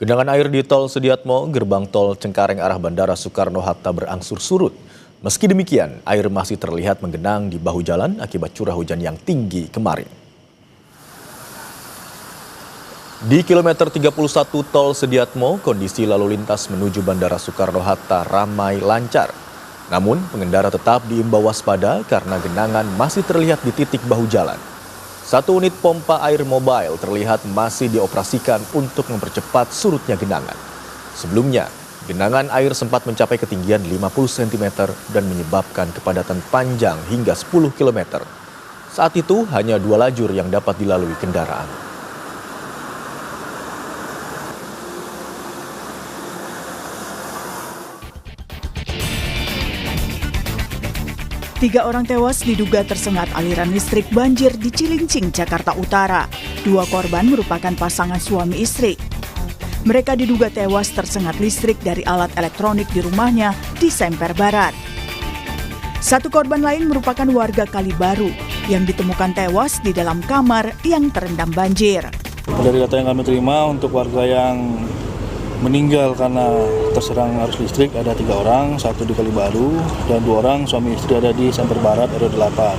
Genangan air di Tol Sediatmo, gerbang tol Cengkareng arah Bandara Soekarno-Hatta berangsur surut. Meski demikian, air masih terlihat menggenang di bahu jalan akibat curah hujan yang tinggi kemarin. Di kilometer 31 Tol Sediatmo, kondisi lalu lintas menuju Bandara Soekarno-Hatta ramai lancar. Namun, pengendara tetap diimbau waspada karena genangan masih terlihat di titik bahu jalan. Satu unit pompa air mobile terlihat masih dioperasikan untuk mempercepat surutnya genangan. Sebelumnya, genangan air sempat mencapai ketinggian 50 cm dan menyebabkan kepadatan panjang hingga 10 km. Saat itu hanya 2 lajur yang dapat dilalui kendaraan. Tiga orang tewas diduga tersengat aliran listrik banjir di Cilincing, Jakarta Utara. 2 korban merupakan pasangan suami istri. Mereka diduga tewas tersengat listrik dari alat elektronik di rumahnya di Semper Barat. 1 korban lain merupakan warga Kalibaru yang ditemukan tewas di dalam kamar yang terendam banjir. Dari data yang kami terima, untuk warga yang meninggal karena terserang arus listrik ada 3 orang, 1 di Kalibaru dan 2 orang suami istri ada di Semper Barat RW 8.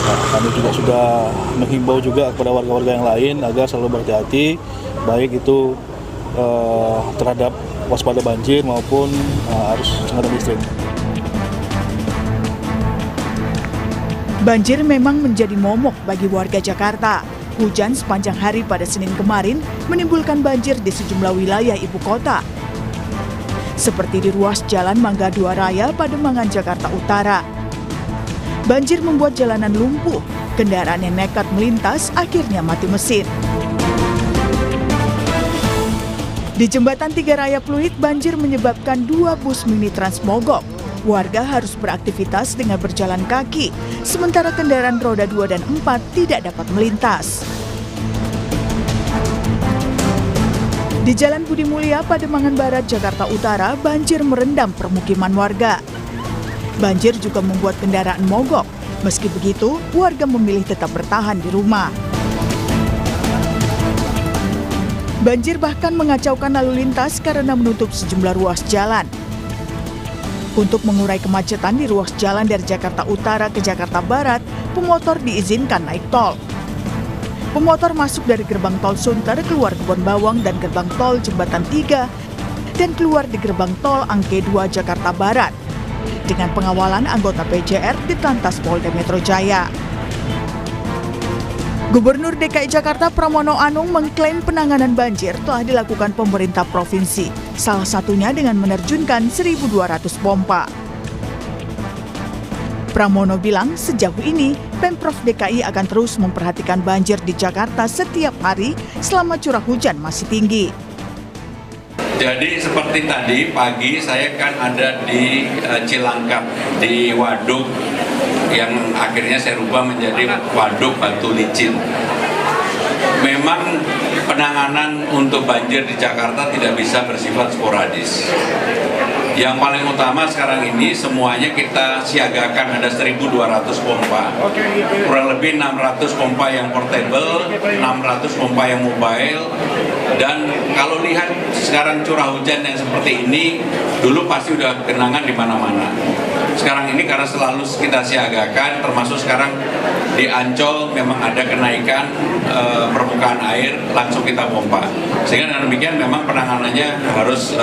Nah, kami juga sudah menghimbau juga kepada warga-warga yang lain agar selalu berhati-hati, baik itu terhadap waspada banjir maupun arus sengatan listrik. Banjir memang menjadi momok bagi warga Jakarta. Hujan sepanjang hari pada Senin kemarin menimbulkan banjir di sejumlah wilayah ibu kota. Seperti di ruas Jalan Mangga 2 Raya, Pademangan, Jakarta Utara. Banjir membuat jalanan lumpuh, kendaraan yang nekat melintas akhirnya mati mesin. Di Jembatan 3 Raya Pluit, banjir menyebabkan 2 bus mini Trans mogok. Warga harus beraktivitas dengan berjalan kaki, sementara kendaraan roda 2 dan 4 tidak dapat melintas. Di Jalan Budi Mulia, Pademangan Barat, Jakarta Utara, banjir merendam permukiman warga. Banjir juga membuat kendaraan mogok. Meski begitu, warga memilih tetap bertahan di rumah. Banjir bahkan mengacaukan lalu lintas karena menutup sejumlah ruas jalan. Untuk mengurai kemacetan di ruas jalan dari Jakarta Utara ke Jakarta Barat, pemotor diizinkan naik tol. Pemotor masuk dari gerbang tol Sunter keluar Kebon Bawang dan gerbang tol Jembatan 3 dan keluar di gerbang tol Angke 2 Jakarta Barat dengan pengawalan anggota PJR di Telantas Polda Metro Jaya. Gubernur DKI Jakarta Pramono Anung mengklaim penanganan banjir telah dilakukan pemerintah provinsi, salah satunya dengan menerjunkan 1.200 pompa. Pramono bilang sejauh ini Pemprov DKI akan terus memperhatikan banjir di Jakarta setiap hari selama curah hujan masih tinggi. Jadi seperti tadi pagi saya kan ada di Cilangkap, di waduk yang akhirnya saya rubah menjadi waduk Batu Licin. Memang penanganan untuk banjir di Jakarta tidak bisa bersifat sporadis. Yang paling utama sekarang ini semuanya kita siagakan, ada 1.200 pompa, kurang lebih 600 pompa yang portable, 600 pompa yang mobile. Dan kalau lihat sekarang curah hujan yang seperti ini, dulu pasti udah genangan di mana-mana. Sekarang ini karena selalu kita siagakan, termasuk sekarang di Ancol memang ada kenaikan permukaan air, langsung kita pompa. Sehingga dengan demikian memang penanganannya harus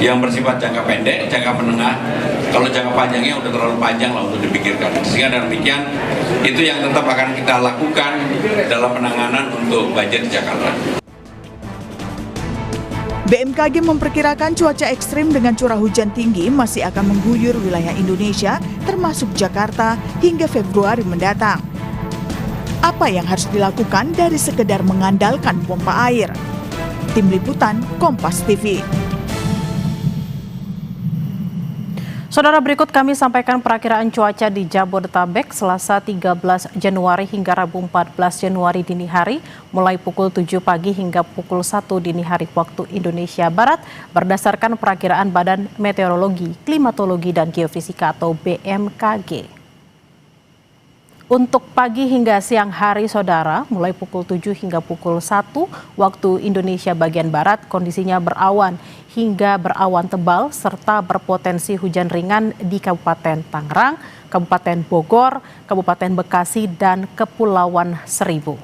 yang bersifat jangka pendek, jangka menengah. Kalau jangka panjangnya udah terlalu panjang lah untuk dipikirkan. Sehingga dengan demikian itu yang tetap akan kita lakukan dalam penanganan untuk banjir di Jakarta. BMKG memperkirakan cuaca ekstrim dengan curah hujan tinggi masih akan mengguyur wilayah Indonesia, termasuk Jakarta, hingga Februari mendatang. Apa yang harus dilakukan dari sekedar mengandalkan pompa air? Tim Liputan, Kompas TV. Saudara, berikut kami sampaikan perakiraan cuaca di Jabodetabek Selasa 13 Januari hingga Rabu 14 Januari dini hari, mulai pukul 7 pagi hingga pukul 1 dini hari waktu Indonesia Barat, berdasarkan perakiraan Badan Meteorologi, Klimatologi, dan Geofisika atau BMKG. Untuk pagi hingga siang hari, saudara, mulai pukul 7 hingga pukul 1 waktu Indonesia bagian Barat, kondisinya berawan hingga berawan tebal serta berpotensi hujan ringan di Kabupaten Tangerang, Kabupaten Bogor, Kabupaten Bekasi, dan Kepulauan Seribu.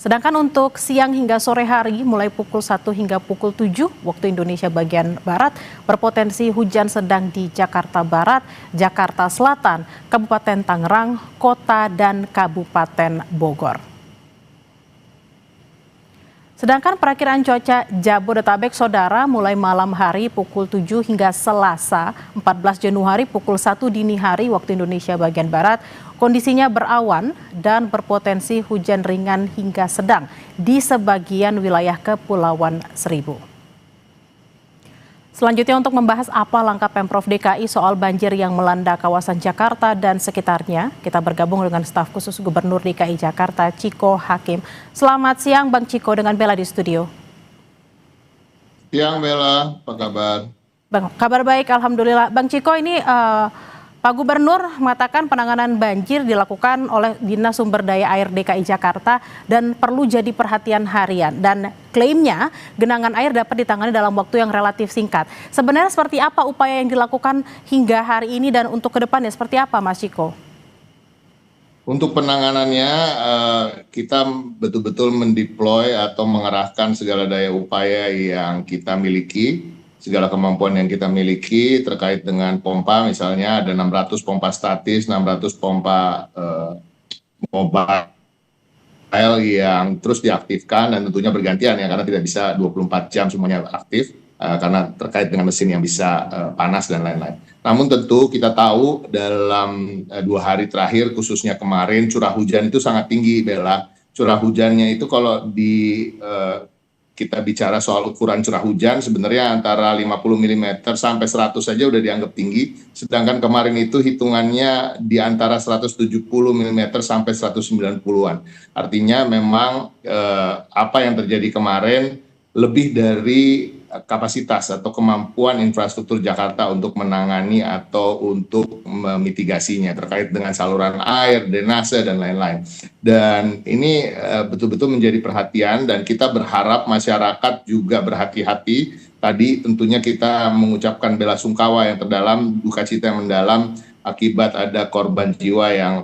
Sedangkan untuk siang hingga sore hari, mulai pukul 1 hingga pukul 7 waktu Indonesia bagian Barat, berpotensi hujan sedang di Jakarta Barat, Jakarta Selatan, Kabupaten Tangerang, Kota, dan Kabupaten Bogor. Sedangkan perakiraan cuaca Jabodetabek, saudara, mulai malam hari pukul 7 hingga Selasa 14 Januari pukul 1 dini hari waktu Indonesia bagian Barat, kondisinya berawan dan berpotensi hujan ringan hingga sedang di sebagian wilayah Kepulauan Seribu. Selanjutnya untuk membahas apa langkah Pemprov DKI soal banjir yang melanda kawasan Jakarta dan sekitarnya, kita bergabung dengan staf khusus Gubernur DKI Jakarta, Chiko Hakim. Selamat siang Bang Chiko, dengan Bella di studio. Siang Bella, apa kabar? Bang, kabar baik, Alhamdulillah. Bang Chiko, ini Pak Gubernur mengatakan penanganan banjir dilakukan oleh Dinas Sumber Daya Air DKI Jakarta dan perlu jadi perhatian harian. Dan klaimnya genangan air dapat ditangani dalam waktu yang relatif singkat. Sebenarnya seperti apa upaya yang dilakukan hingga hari ini dan untuk ke depannya seperti apa, Mas Chiko? Untuk penanganannya, kita betul-betul mendeploy atau mengerahkan segala daya upaya yang kita miliki, segala kemampuan yang kita miliki terkait dengan pompa, misalnya ada 600 pompa statis, 600 pompa mobile yang terus diaktifkan dan tentunya bergantian ya, karena tidak bisa 24 jam semuanya aktif, karena terkait dengan mesin yang bisa panas dan lain-lain. Namun tentu kita tahu dalam 2 hari terakhir, khususnya kemarin, curah hujan itu sangat tinggi, Bella. Curah hujannya itu kalau kita bicara soal ukuran curah hujan, sebenarnya antara 50 mm sampai 100 saja udah dianggap tinggi, sedangkan kemarin itu hitungannya di antara 170 mm sampai 190-an. Artinya memang apa yang terjadi kemarin lebih dari kapasitas atau kemampuan infrastruktur Jakarta untuk menangani atau untuk memitigasinya terkait dengan saluran air, drainase, dan lain-lain. Dan ini betul-betul menjadi perhatian dan kita berharap masyarakat juga berhati-hati. Tadi tentunya kita mengucapkan bela sungkawa yang terdalam, duka cita yang mendalam akibat ada korban jiwa yang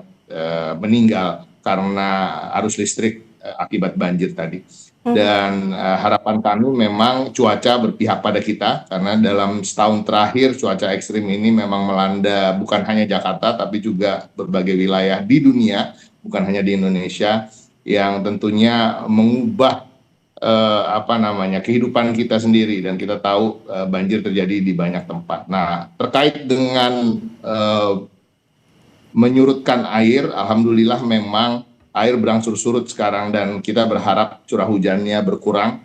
meninggal karena arus listrik akibat banjir tadi. Dan harapan kami memang cuaca berpihak pada kita, karena dalam setahun terakhir cuaca ekstrim ini memang melanda bukan hanya Jakarta tapi juga berbagai wilayah di dunia, bukan hanya di Indonesia, yang tentunya mengubah kehidupan kita sendiri, dan kita tahu banjir terjadi di banyak tempat. Nah, terkait dengan menyurutkan air, alhamdulillah memang air berangsur surut sekarang dan kita berharap curah hujannya berkurang,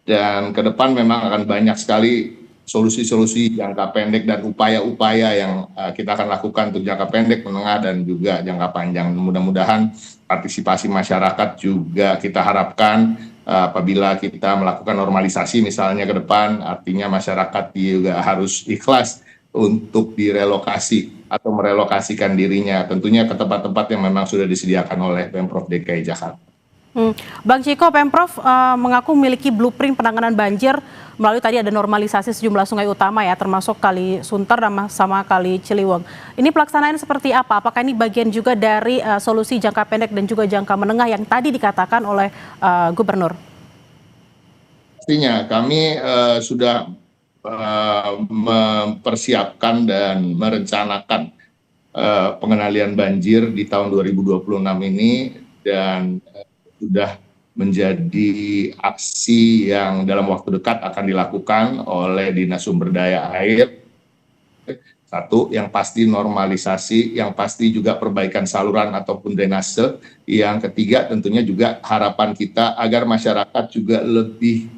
dan ke depan memang akan banyak sekali solusi-solusi jangka pendek dan upaya-upaya yang kita akan lakukan untuk jangka pendek, menengah, dan juga jangka panjang. Mudah-mudahan partisipasi masyarakat juga kita harapkan apabila kita melakukan normalisasi misalnya ke depan, artinya masyarakat juga harus ikhlas untuk direlokasi atau merelokasikan dirinya tentunya ke tempat-tempat yang memang sudah disediakan oleh Pemprov DKI Jakarta. Bang Chiko, Pemprov mengaku memiliki blueprint penanganan banjir melalui tadi ada normalisasi sejumlah sungai utama ya, termasuk Kali Sunter sama Kali Ciliwung. Ini pelaksanaan seperti apa? Apakah ini bagian juga dari solusi jangka pendek dan juga jangka menengah yang tadi dikatakan oleh Gubernur? Pastinya kami sudah mempersiapkan dan merencanakan pengendalian banjir di tahun 2026 ini, dan sudah menjadi aksi yang dalam waktu dekat akan dilakukan oleh Dinas Sumber Daya Air. Satu, yang pasti normalisasi, yang pasti juga perbaikan saluran ataupun drainase. Yang ketiga, tentunya juga harapan kita agar masyarakat juga lebih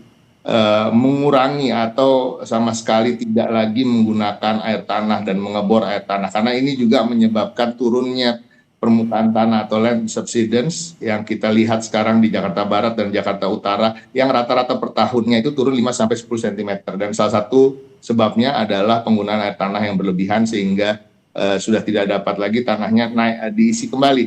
mengurangi atau sama sekali tidak lagi menggunakan air tanah dan mengebor air tanah, karena ini juga menyebabkan turunnya permukaan tanah atau land subsidence yang kita lihat sekarang di Jakarta Barat dan Jakarta Utara, yang rata-rata per tahunnya itu turun 5-10 cm, dan salah satu sebabnya adalah penggunaan air tanah yang berlebihan, sehingga sudah tidak dapat lagi tanahnya diisi kembali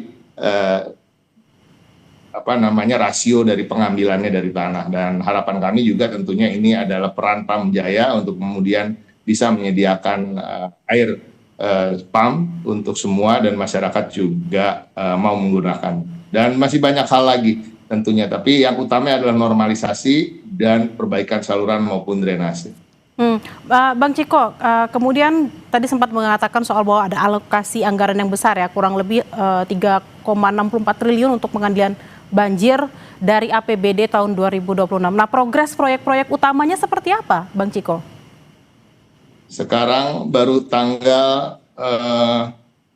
rasio dari pengambilannya dari tanah. Dan harapan kami juga tentunya ini adalah peran Pam Jaya untuk kemudian bisa menyediakan air pump untuk semua dan masyarakat juga mau menggunakan. Dan masih banyak hal lagi tentunya, tapi yang utama adalah normalisasi dan perbaikan saluran maupun drainase. Bang Ciko, kemudian tadi sempat mengatakan soal bahwa ada alokasi anggaran yang besar ya, kurang lebih 3,64 triliun untuk pengendalian banjir dari APBD tahun 2026. Nah, progres proyek-proyek utamanya seperti apa, Bang Ciko? Sekarang baru tanggal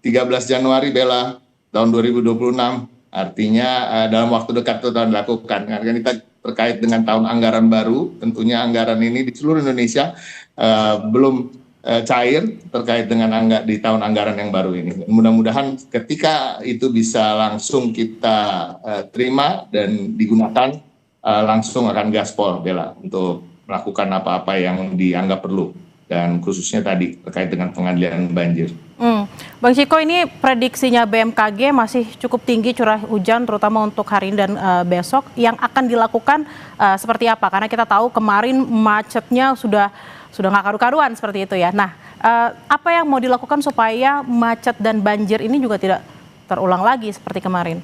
13 Januari Bella tahun 2026, artinya dalam waktu dekat itu akan dilakukan. Karena kita terkait dengan tahun anggaran baru, tentunya anggaran ini di seluruh Indonesia belum cair terkait dengan di tahun anggaran yang baru ini. Mudah-mudahan ketika itu bisa langsung kita terima dan digunakan, langsung akan gaspol Bella untuk melakukan apa-apa yang dianggap perlu, dan khususnya tadi terkait dengan pengendalian banjir. Bang Ciko, ini prediksinya BMKG masih cukup tinggi curah hujan terutama untuk hari ini dan besok. Yang akan dilakukan seperti apa? Karena kita tahu kemarin macetnya sudah nggak karu-karuan seperti itu ya. Nah, apa yang mau dilakukan supaya macet dan banjir ini juga tidak terulang lagi seperti kemarin?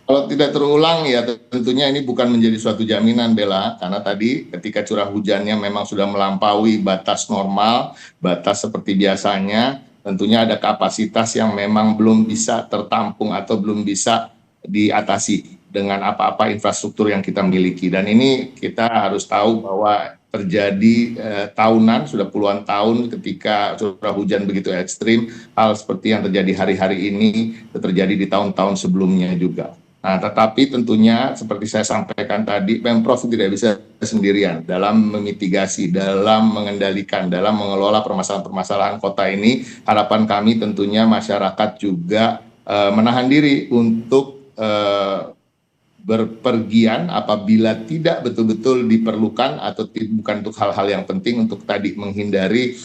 Kalau tidak terulang ya tentunya ini bukan menjadi suatu jaminan Bella, karena tadi ketika curah hujannya memang sudah melampaui batas normal, batas seperti biasanya, tentunya ada kapasitas yang memang belum bisa tertampung atau belum bisa diatasi dengan apa-apa infrastruktur yang kita miliki. Dan ini kita harus tahu bahwa terjadi tahunan, sudah puluhan tahun ketika curah hujan begitu ekstrim, hal seperti yang terjadi hari-hari ini terjadi di tahun-tahun sebelumnya juga. Nah, tetapi tentunya seperti saya sampaikan tadi, Pemprov tidak bisa sendirian dalam memitigasi, dalam mengendalikan, dalam mengelola permasalahan-permasalahan kota ini. Harapan kami tentunya masyarakat juga menahan diri untuk berpergian apabila tidak betul-betul diperlukan atau bukan untuk hal-hal yang penting, untuk tadi menghindari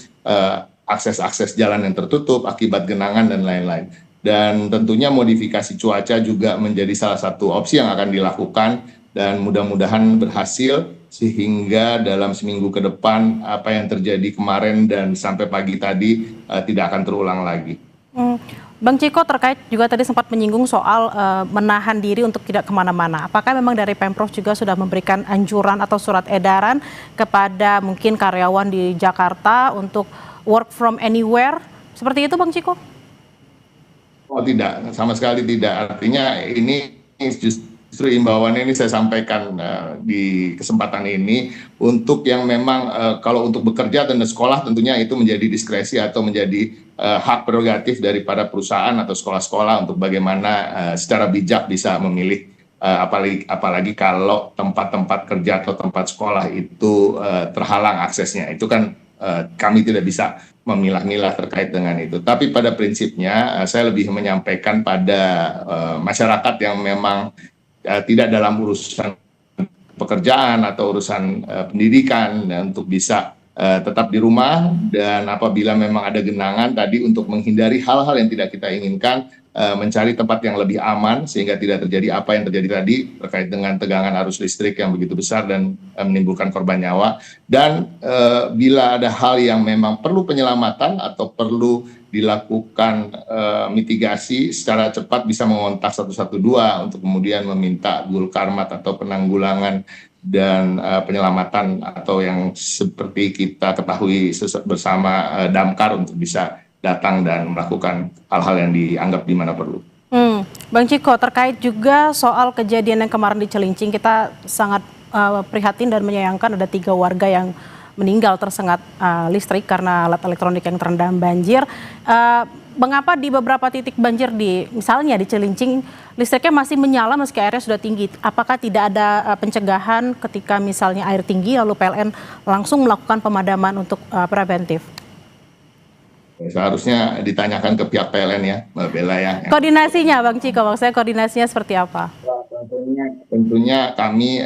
akses-akses jalan yang tertutup akibat genangan dan lain-lain. Dan tentunya modifikasi cuaca juga menjadi salah satu opsi yang akan dilakukan, dan mudah-mudahan berhasil sehingga dalam seminggu ke depan apa yang terjadi kemarin dan sampai pagi tadi tidak akan terulang lagi. Bang Ciko, terkait juga tadi sempat menyinggung soal menahan diri untuk tidak kemana-mana. Apakah memang dari Pemprov juga sudah memberikan anjuran atau surat edaran kepada mungkin karyawan di Jakarta untuk work from anywhere? Seperti itu Bang Ciko? Oh tidak, sama sekali tidak. Artinya ini justru imbauannya ini saya sampaikan di kesempatan ini untuk yang memang kalau untuk bekerja dan sekolah tentunya itu menjadi diskresi atau menjadi hak prerogatif daripada perusahaan atau sekolah-sekolah untuk bagaimana secara bijak bisa memilih, apalagi kalau tempat-tempat kerja atau tempat sekolah itu terhalang aksesnya. Itu kan kami tidak bisa memilah-milah terkait dengan itu. Tapi pada prinsipnya saya lebih menyampaikan pada masyarakat yang memang tidak dalam urusan pekerjaan atau urusan pendidikan, untuk bisa tetap di rumah, dan apabila memang ada genangan tadi untuk menghindari hal-hal yang tidak kita inginkan, mencari tempat yang lebih aman sehingga tidak terjadi apa yang terjadi tadi terkait dengan tegangan arus listrik yang begitu besar dan menimbulkan korban nyawa. Dan bila ada hal yang memang perlu penyelamatan atau perlu dilakukan mitigasi secara cepat, bisa mengontak 112 untuk kemudian meminta Gulkarmat atau penanggulangan dan penyelamatan, atau yang seperti kita ketahui bersama Damkar, untuk bisa datang dan melakukan hal-hal yang dianggap di mana perlu. Bang Ciko, terkait juga soal kejadian yang kemarin di Cilincing, kita sangat prihatin dan menyayangkan ada 3 warga yang meninggal tersengat listrik karena alat elektronik yang terendam banjir. Mengapa di beberapa titik banjir misalnya di Cilincing listriknya masih menyala meski airnya sudah tinggi? Apakah tidak ada pencegahan ketika misalnya air tinggi lalu PLN langsung melakukan pemadaman untuk preventif? Seharusnya ditanyakan ke pihak PLN ya, Mbak Bella ya. Koordinasinya Bang Ciko, maksudnya koordinasinya seperti apa? Tentunya kami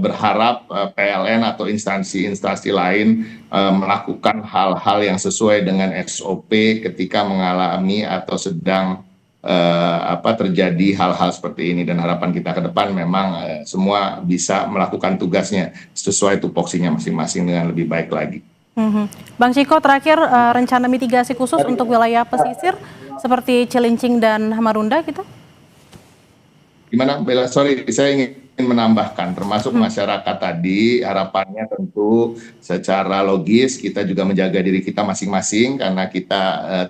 berharap PLN atau instansi-instansi lain melakukan hal-hal yang sesuai dengan SOP ketika mengalami atau sedang terjadi hal-hal seperti ini, dan harapan kita ke depan memang semua bisa melakukan tugasnya sesuai tupoksinya masing-masing dengan lebih baik lagi. Bang Ciko, terakhir rencana mitigasi khusus untuk wilayah pesisir seperti Cilincing dan Marunda gitu? Gimana Bella? Sorry, saya ingin menambahkan, termasuk masyarakat tadi, harapannya tentu secara logis kita juga menjaga diri kita masing-masing, karena kita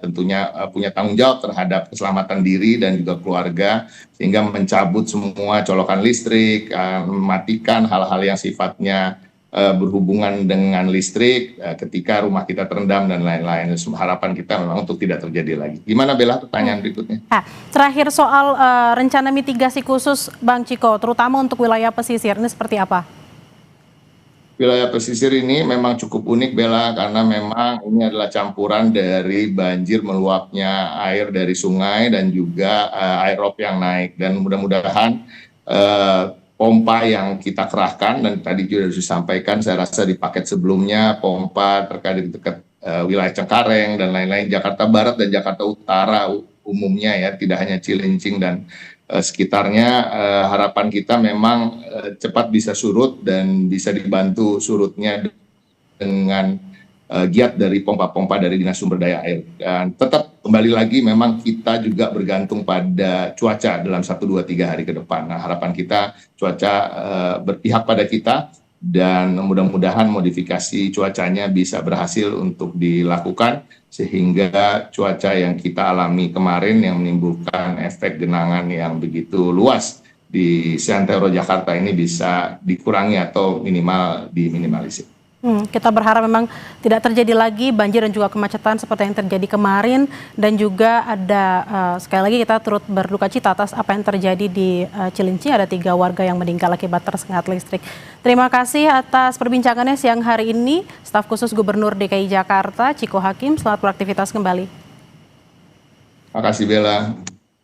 tentunya punya tanggung jawab terhadap keselamatan diri dan juga keluarga, sehingga mencabut semua colokan listrik, mematikan hal-hal yang sifatnya berhubungan dengan listrik ketika rumah kita terendam dan lain-lain. Harapan kita memang untuk tidak terjadi lagi. Gimana Bella, pertanyaan berikutnya? Terakhir soal rencana mitigasi khusus Bang Ciko, terutama untuk wilayah pesisir, ini seperti apa? Wilayah pesisir ini memang cukup unik Bella, karena memang ini adalah campuran dari banjir meluapnya air dari sungai dan juga air rob yang naik, dan mudah-mudahan pompa yang kita kerahkan, dan tadi juga sudah disampaikan, saya rasa di paket sebelumnya, pompa terkait dekat wilayah Cengkareng dan lain-lain, Jakarta Barat dan Jakarta Utara umumnya ya, tidak hanya Cilincing dan sekitarnya, harapan kita memang cepat bisa surut dan bisa dibantu surutnya dengan giat dari pompa-pompa dari Dinas Sumber Daya Air. Dan tetap kembali lagi memang kita juga bergantung pada cuaca dalam 1, 2, 3 hari ke depan. Nah, harapan kita cuaca berpihak pada kita, dan mudah-mudahan modifikasi cuacanya bisa berhasil untuk dilakukan, sehingga cuaca yang kita alami kemarin yang menimbulkan efek genangan yang begitu luas di seantero Jakarta ini bisa dikurangi atau minimal diminimalisir. Kita berharap memang tidak terjadi lagi banjir dan juga kemacetan seperti yang terjadi kemarin, dan juga ada sekali lagi kita turut berduka cita atas apa yang terjadi di Cilincing, ada 3 warga yang meninggal akibat tersengat listrik. Terima kasih atas perbincangannya siang hari ini, staf khusus Gubernur DKI Jakarta Ciko Hakim. Selamat beraktivitas kembali. Terima kasih Bella.